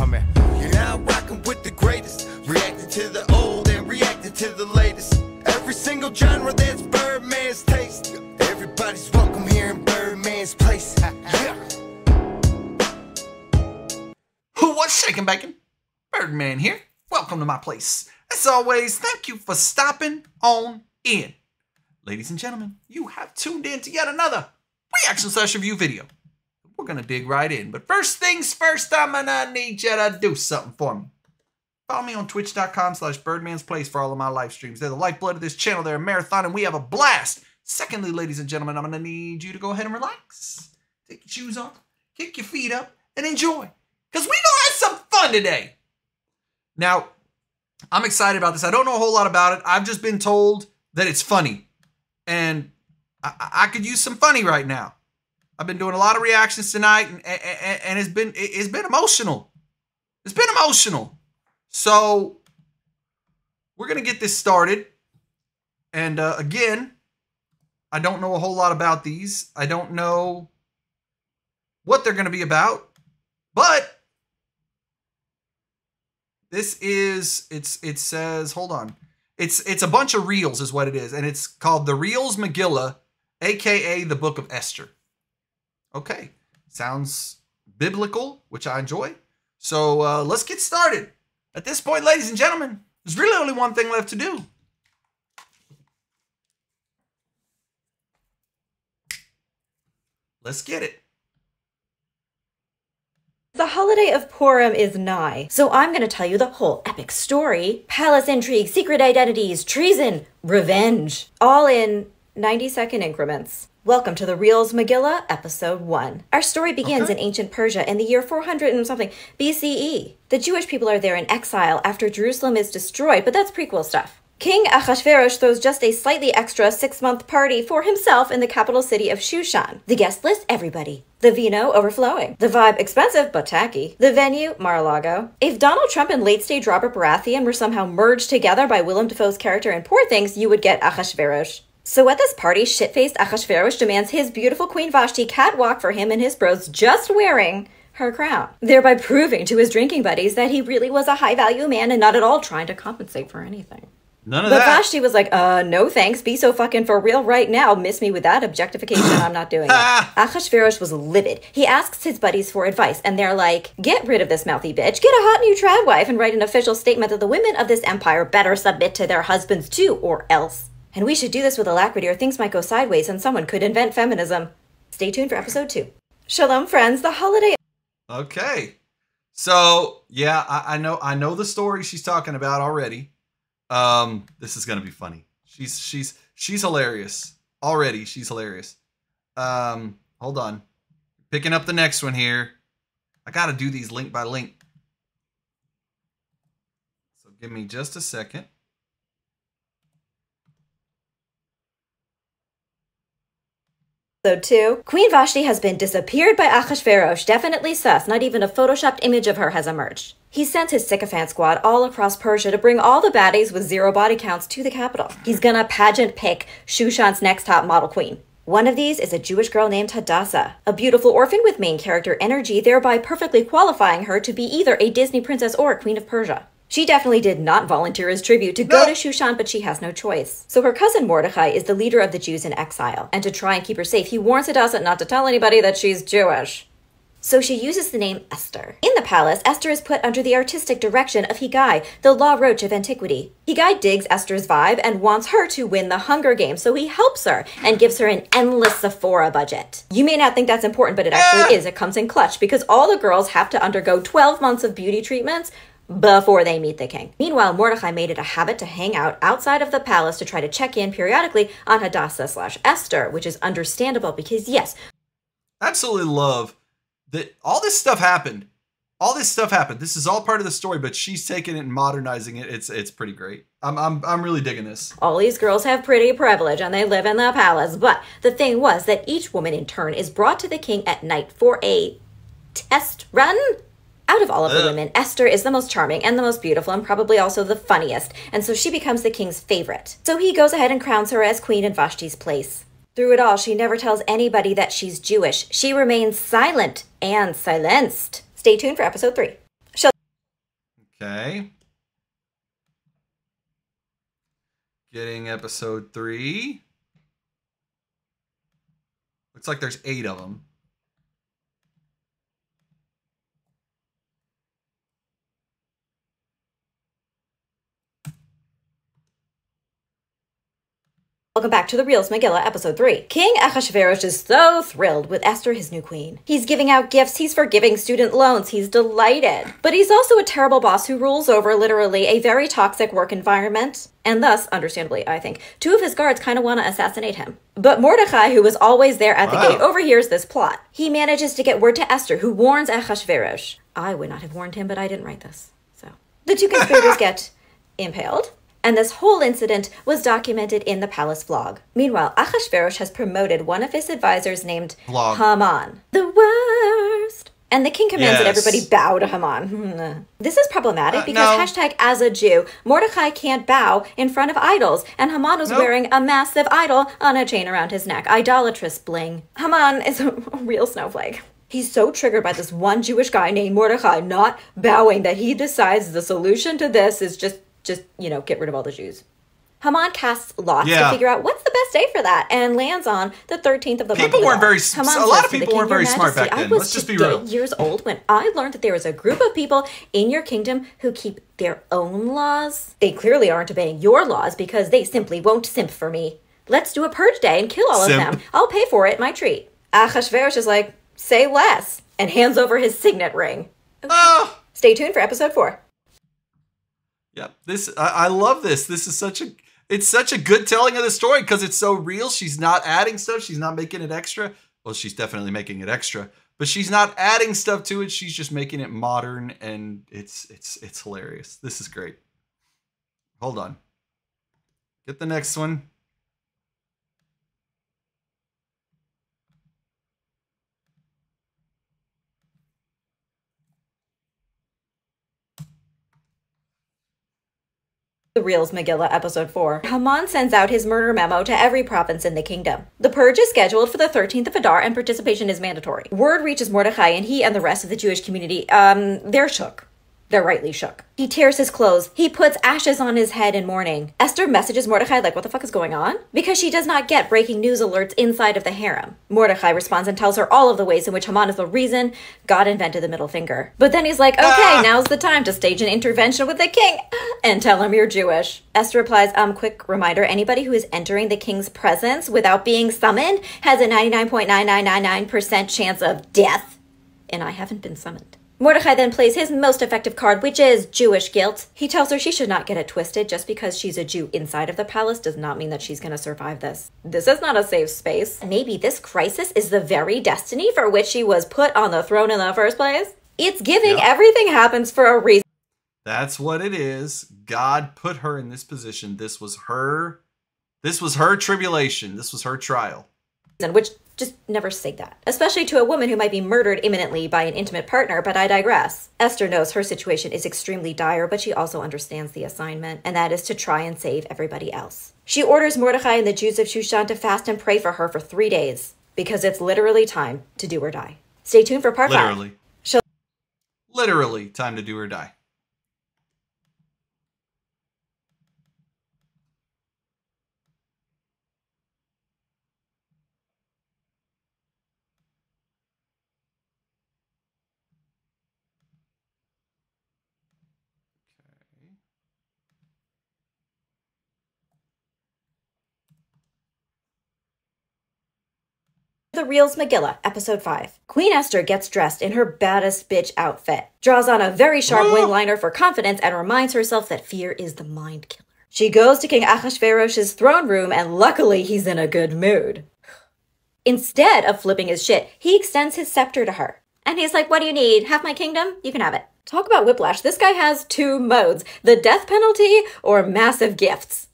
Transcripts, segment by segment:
coming. You're now rocking with the greatest, reacting to the old and reacting to the latest. Every single genre, there's Birdman's taste. Everybody's welcome here in Birdman's place. Yeah. What's shaking, bacon? Birdman here. Welcome to my place. As always, thank you for stopping on in. Ladies and gentlemen, you have tuned in to yet another reaction/review video. We're gonna dig right in, but first things first, I'm gonna need you to do something for me. Follow me on twitch.com/birdmansplace for all of my live streams. They're the lifeblood of this channel. They're a marathon and we have a blast. Secondly, ladies and gentlemen, I'm gonna need you to go ahead and relax. Take your shoes off, kick your feet up, and enjoy. Because we gonna have some fun today. Now, I'm excited about this. I don't know a whole lot about it. I've just been told that it's funny. And I could use some funny right now. I've been doing a lot of reactions tonight, and it's been emotional. It's been emotional. So we're gonna get this started. And again, I don't know a whole lot about these. I don't know what they're gonna be about, but this is it says, hold on. It's a bunch of reels is what it is. And it's called The Reels Megillah, aka the Book of Esther. Okay. Sounds biblical, which I enjoy. So let's get started. At this point, ladies and gentlemen, there's really only one thing left to do. Let's get it. The holiday of Purim is nigh, so I'm going to tell you the whole epic story. Palace intrigue, secret identities, treason, revenge, all in 90-second increments. Welcome to the Reels Megillah, Episode 1. Our story begins in ancient Persia in the year 400 and something BCE. The Jewish people are there in exile after Jerusalem is destroyed, but that's prequel stuff. King Ahasuerus throws just a slightly extra 6-month party for himself in the capital city of Shushan. The guest list, everybody. The vino, overflowing. The vibe, expensive but tacky. The venue, Mar-a-Lago. If Donald Trump and late-stage Robert Baratheon were somehow merged together by Willem Dafoe's character in Poor Things, you would get Ahasuerus. So at this party, shit-faced Ahasuerus demands his beautiful Queen Vashti catwalk for him and his bros just wearing her crown, thereby proving to his drinking buddies that he really was a high-value man and not at all trying to compensate for anything. None of that. But Vashti was like, no thanks, be so fucking for real right now, miss me with that objectification, I'm not doing it. Ahasuerus was livid. He asks his buddies for advice, and they're like, get rid of this mouthy bitch, get a hot new trad wife, and write an official statement that the women of this empire better submit to their husbands too, or else. And we should do this with alacrity or things might go sideways and someone could invent feminism. Stay tuned for episode 2. Shalom, friends, the holiday... Okay. So, yeah, I know the story she's talking about already. This is gonna be funny. She's hilarious. Already, she's hilarious. Hold on. Picking up the next one here. I gotta do these link by link. So give me just a second. Episode 2. Queen Vashti has been disappeared by Ahasuerus. Definitely sus. Not even a photoshopped image of her has emerged. He sends his sycophant squad all across Persia to bring all the baddies with 0 body counts to the capital. He's gonna pageant pick Shushan's next top model queen. One of these is a Jewish girl named Hadassah, a beautiful orphan with main character energy, thereby perfectly qualifying her to be either a Disney princess or a queen of Persia. She definitely did not volunteer as tribute to go to Shushan, but she has no choice. So her cousin Mordecai is the leader of the Jews in exile, and to try and keep her safe, he warns Hadassah not to tell anybody that she's Jewish. So she uses the name Esther. In the palace, Esther is put under the artistic direction of Higai, the law roach of antiquity. Higai digs Esther's vibe and wants her to win the Hunger Games, so he helps her and gives her an endless Sephora budget. You may not think that's important, but it actually is. It comes in clutch, because all the girls have to undergo 12 months of beauty treatments before they meet the king. Meanwhile, Mordecai made it a habit to hang out outside of the palace to try to check in periodically on Hadassah/Esther, which is understandable because, yes. Absolutely love that all this stuff happened. All this stuff happened. This is all part of the story, but she's taking it and modernizing it. It's pretty great. I'm really digging this. All these girls have pretty privilege and they live in the palace, but the thing was that each woman in turn is brought to the king at night for a test run. Out of all of the women, Esther is the most charming and the most beautiful and probably also the funniest, and so she becomes the king's favorite. So he goes ahead and crowns her as queen in Vashti's place. Through it all, she never tells anybody that she's Jewish. She remains silent and silenced. Stay tuned for episode 3. Okay. Getting episode 3. Looks like there's 8 of them. Welcome back to the Reels Megillah, episode 3. King Achashverosh is so thrilled with Esther, his new queen. He's giving out gifts, he's forgiving student loans, he's delighted. But he's also a terrible boss who rules over literally a very toxic work environment. And thus, understandably, I think, 2 of his guards kind of want to assassinate him. But Mordecai, who was always there at the gate, overhears this plot. He manages to get word to Esther, who warns Achashverosh. I would not have warned him, but I didn't write this. So the 2 conspirators get impaled. And this whole incident was documented in the palace vlog. Meanwhile, Achashverosh has promoted one of his advisors named Haman. The worst. And the king commands that everybody bow to Haman. This is problematic because hashtag as a Jew, Mordecai can't bow in front of idols. And Haman was wearing a massive idol on a chain around his neck. Idolatrous bling. Haman is a real snowflake. He's so triggered by this one Jewish guy named Mordecai not bowing that he decides the solution to this is just, you know, get rid of all the Jews. Haman casts lots to figure out what's the best day for that and lands on the 13th of the month. People weren't very smart. A lot of people weren't very smart back then. Let's just be real. I was 8 years old when I learned that there was a group of people in your kingdom who keep their own laws. They clearly aren't obeying your laws because they simply won't simp for me. Let's do a purge day and kill all of them. I'll pay for it, my treat. Achashverosh is like, say less, and hands over his signet ring. Okay. Stay tuned for episode 4. Yeah, I love this. This is it's such a good telling of the story because it's so real. She's not adding stuff. She's not making it extra. Well, she's definitely making it extra, but she's not adding stuff to it. She's just making it modern, and it's hilarious. This is great. Hold on. Get the next one. The Reels Megillah, episode 4. Haman sends out his murder memo to every province in the kingdom. The purge is scheduled for the 13th of Adar and participation is mandatory. Word reaches Mordecai and he and the rest of the Jewish community, they're shook. They're rightly shook. He tears his clothes. He puts ashes on his head in mourning. Esther messages Mordecai like, what the fuck is going on? Because she does not get breaking news alerts inside of the harem. Mordecai responds and tells her all of the ways in which Haman is the reason God invented the middle finger. But then he's like, okay, now's the time to stage an intervention with the king and tell him you're Jewish. Esther replies, quick reminder, anybody who is entering the king's presence without being summoned has a 99.9999% chance of death. And I haven't been summoned. Mordecai then plays his most effective card, which is Jewish guilt. He tells her she should not get it twisted. Just because she's a Jew inside of the palace does not mean that she's going to survive this. This is not a safe space. Maybe this crisis is the very destiny for which she was put on the throne in the first place. It's giving everything happens for a reason. That's what it is. God put her in this position. This was her tribulation. This was her trial. Which just never say that. Especially to a woman who might be murdered imminently by an intimate partner, but I digress. Esther knows her situation is extremely dire, but she also understands the assignment, and that is to try and save everybody else. She orders Mordecai and the Jews of Shushan to fast and pray for her for 3 days, because it's literally time to do or die. Stay tuned for part 5. Literally time to do or die. The Reels Megillah, episode 5. Queen Esther gets dressed in her baddest bitch outfit, draws on a very sharp wing liner for confidence, and reminds herself that fear is the mind killer. She goes to King Achashverosh's throne room, and luckily he's in a good mood. Instead of flipping his shit, he extends his scepter to her. And he's like, what do you need? Half my kingdom? You can have it. Talk about whiplash. This guy has 2 modes, the death penalty or massive gifts.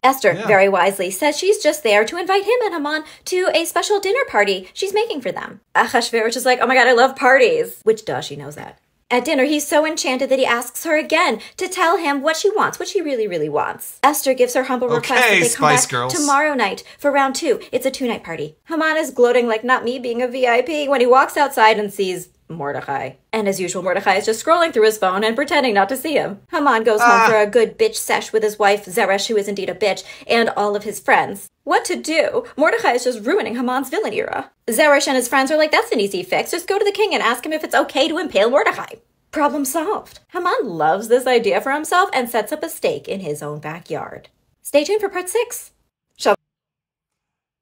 Esther, very wisely, says she's just there to invite him and Haman to a special dinner party she's making for them. Achashverosh is like, oh my god, I love parties. Which, duh, she knows that. At dinner, he's so enchanted that he asks her again to tell him what she wants, what she really, really wants. Esther gives her humble request that they come back tomorrow night for round 2. It's a 2-night party. Haman is gloating like not me being a VIP when he walks outside and sees Mordecai. And as usual, Mordecai is just scrolling through his phone and pretending not to see him. Haman goes home for a good bitch sesh with his wife, Zeresh, who is indeed a bitch, and all of his friends. What to do? Mordecai is just ruining Haman's villain era. Zeresh and his friends are like, that's an easy fix. Just go to the king and ask him if it's okay to impale Mordecai. Problem solved. Haman loves this idea for himself and sets up a stake in his own backyard. Stay tuned for part 6.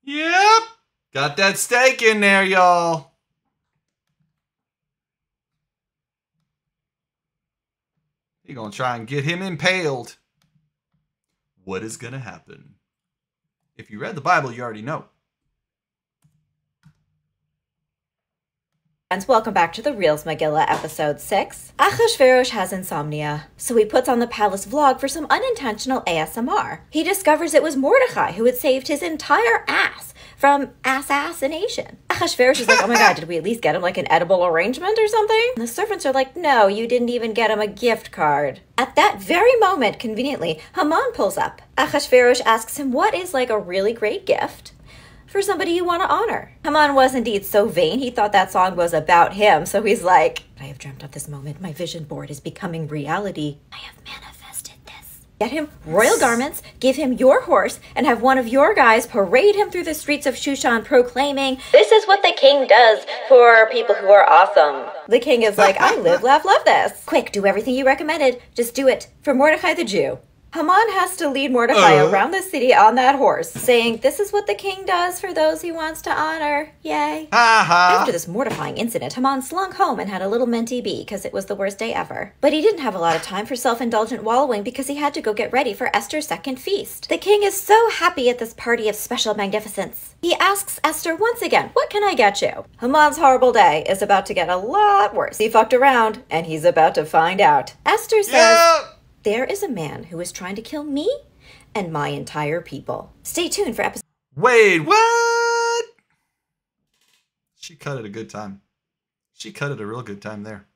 Yep. Got that stake in there, y'all. You're gonna try and get him impaled. What is gonna happen? If you read the Bible, you already know. And welcome back to the Reels Megillah, episode 6. Achashverosh has insomnia, so he puts on the palace vlog for some unintentional ASMR. He discovers it was Mordecai who had saved his entire ass from assassination. Achashverosh is like, oh my god, did we at least get him like an edible arrangement or something? And the servants are like, no, you didn't even get him a gift card. At that very moment, conveniently, Haman pulls up. Achashverosh asks him what is like a really great gift for somebody you want to honor. Haman was indeed so vain, he thought that song was about him, so he's like, I have dreamt of this moment, my vision board is becoming reality. I have manifested this. Get him royal garments, give him your horse, and have one of your guys parade him through the streets of Shushan proclaiming, this is what the king does for people who are awesome. The king is like, I live, laugh, love this. Quick, do everything you recommended. Just do it for Mordecai the Jew. Haman has to lead Mordecai around the city on that horse, saying, this is what the king does for those he wants to honor. Yay. After this mortifying incident, Haman slunk home and had a little mentee bee because it was the worst day ever. But he didn't have a lot of time for self-indulgent wallowing because he had to go get ready for Esther's second feast. The king is so happy at this party of special magnificence. He asks Esther once again, what can I get you? Haman's horrible day is about to get a lot worse. He fucked around, and he's about to find out. Esther says, there is a man who is trying to kill me and my entire people. Stay tuned for episode... Wait, what? She cut it a good time. She cut it a real good time there.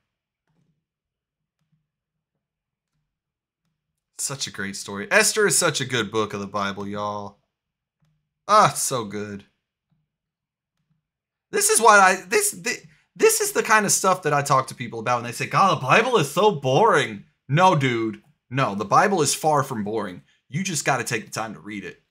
Such a great story. Esther is such a good book of the Bible, y'all. Ah, it's so good. This is why this is the kind of stuff that I talk to people about when they say, God, the Bible is so boring. No, dude. No, the Bible is far from boring. You just got to take the time to read it.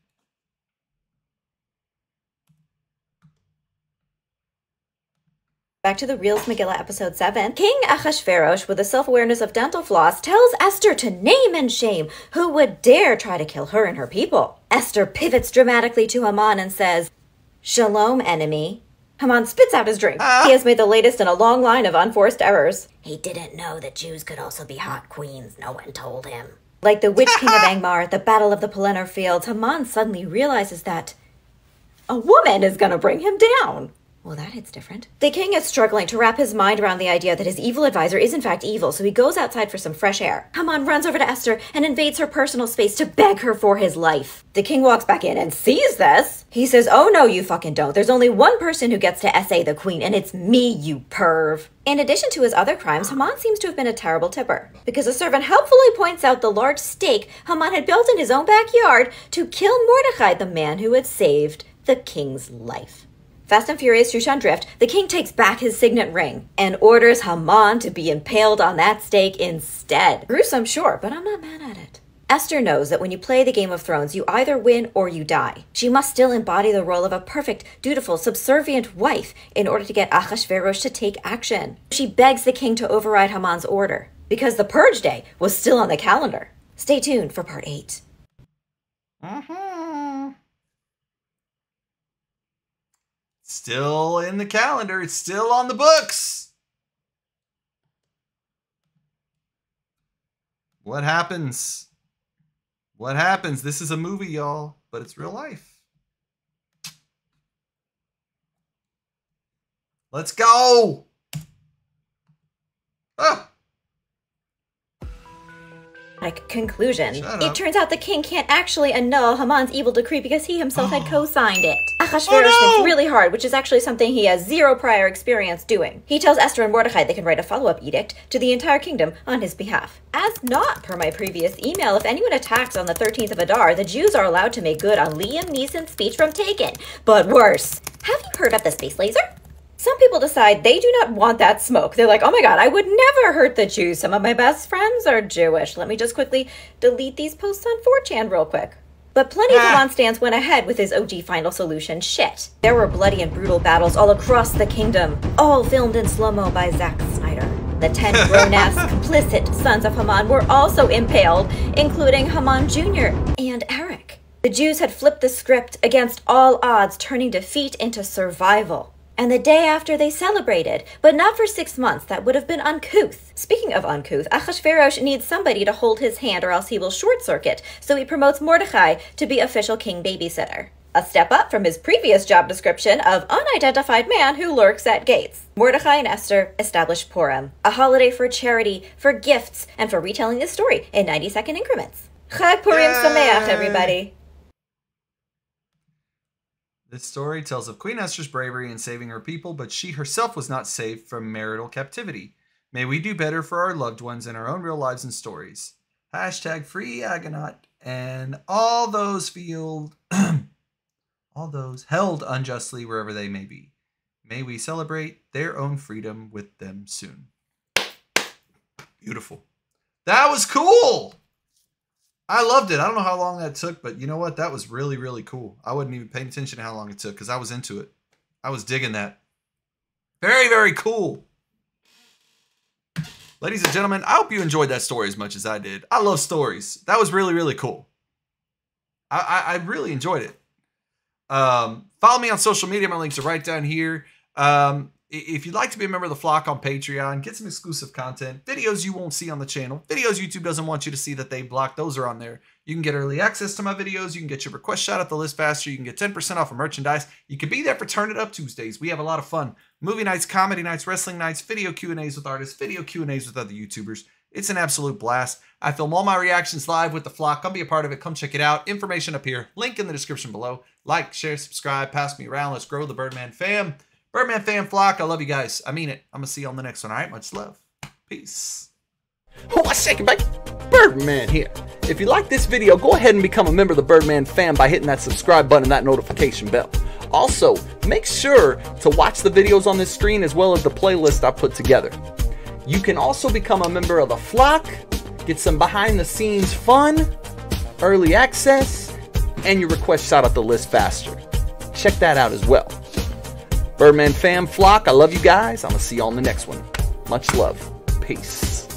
Back to the Reels Megillah, episode 7. King Achashverosh, with the self-awareness of dental floss, tells Esther to name and shame who would dare try to kill her and her people. Esther pivots dramatically to Haman and says, Shalom, enemy. Haman spits out his drink. He has made the latest in a long line of unforced errors. He didn't know that Jews could also be hot queens. No one told him. Like the witch king of Angmar at the Battle of the Pelennor Fields, Haman suddenly realizes that a woman is going to bring him down. Well, that hits different. The king is struggling to wrap his mind around the idea that his evil advisor is in fact evil, so he goes outside for some fresh air. Haman runs over to Esther and invades her personal space to beg her for his life. The king walks back in and sees this. He says, oh no, you fucking don't. There's only one person who gets to essay the queen, and it's me, you perv. In addition to his other crimes, Haman seems to have been a terrible tipper, because a servant helpfully points out the large stake Haman had built in his own backyard to kill Mordecai, the man who had saved the king's life. Fast and furious Shushan Drift, the king takes back his signet ring and orders Haman to be impaled on that stake instead. Gruesome, sure, but I'm not mad at it. Esther knows that when you play the Game of Thrones, you either win or you die. She must still embody the role of a perfect, dutiful, subservient wife in order to get Achashverosh to take action. She begs the king to override Haman's order, because the Purge Day was still on the calendar. Stay tuned for part 8. Still in the calendar. It's still on the books. What happens? What happens? This is a movie, y'all, but it's real life. Let's go. Ah. Conclusion. It turns out the king can't actually annul Haman's evil decree because he himself had co-signed it. Achashverosh thinks really hard, which is actually something he has zero prior experience doing. He tells Esther and Mordecai they can write a follow-up edict to the entire kingdom on his behalf. As not per my previous email, if anyone attacks on the 13th of Adar, the Jews are allowed to make good on Liam Neeson's speech from Taken. But worse, have you heard about the space laser? Some people decide they do not want that smoke. They're like, oh my god, I would never hurt the Jews. Some of my best friends are Jewish. Let me just quickly delete these posts on 4chan real quick. But plenty of Haman stands went ahead with his OG final solution, shit. There were bloody and brutal battles all across the kingdom, all filmed in slow-mo by Zack Snyder. The 10 grown-ass complicit sons of Haman were also impaled, including Haman Jr. and Eric. The Jews had flipped the script against all odds, turning defeat into survival. And the day after they celebrated, but not for 6 months. That would have been uncouth. Speaking of uncouth, Achashverosh needs somebody to hold his hand or else he will short-circuit, so he promotes Mordecai to be official king babysitter. A step up from his previous job description of unidentified man who lurks at gates. Mordecai and Esther establish Purim, a holiday for charity, for gifts, and for retelling the story in 90-second increments. Chag Purim Sameach, everybody! This story tells of Queen Esther's bravery in saving her people, but she herself was not saved from marital captivity. May we do better for our loved ones in our own real lives and stories. Hashtag free Agonaut and all those held unjustly wherever they may be. May we celebrate their own freedom with them soon. Beautiful. That was cool. I loved it. I don't know how long that took, but you know what? That was really, really cool. I wasn't even paying attention to how long it took because I was into it. I was digging that. Very, very cool. Ladies and gentlemen, I hope you enjoyed that story as much as I did. I love stories. That was really, really cool. I really enjoyed it. Follow me on social media. My links are right down here. If you'd like to be a member of the flock on Patreon, get some exclusive content, videos you won't see on the channel, videos YouTube doesn't want you to see that they blocked, those are on there. You can get early access to my videos. You can get your request shot at the list faster. You can get 10% off of merchandise. You can be there for Turn It Up Tuesdays. We have a lot of fun. Movie nights, comedy nights, wrestling nights, video Q&As with artists, video Q&As with other YouTubers. It's an absolute blast. I film all my reactions live with the flock. Come be a part of it. Come check it out. Information up here. Link in the description below. Like, share, subscribe, pass me around. Let's grow the Birdman Fam. Birdman Fam flock, I love you guys. I mean it. I'm going to see you on the next one. All right, much love. Peace. What's shaking, baby? Birdman here. If you like this video, go ahead and become a member of the Birdman Fam by hitting that subscribe button and that notification bell. Also, make sure to watch the videos on this screen as well as the playlist I put together. You can also become a member of the flock, get some behind-the-scenes fun, early access, and your request shot at the list faster. Check that out as well. Birdman Fam flock, I love you guys. I'm going to see you on the next one. Much love. Peace.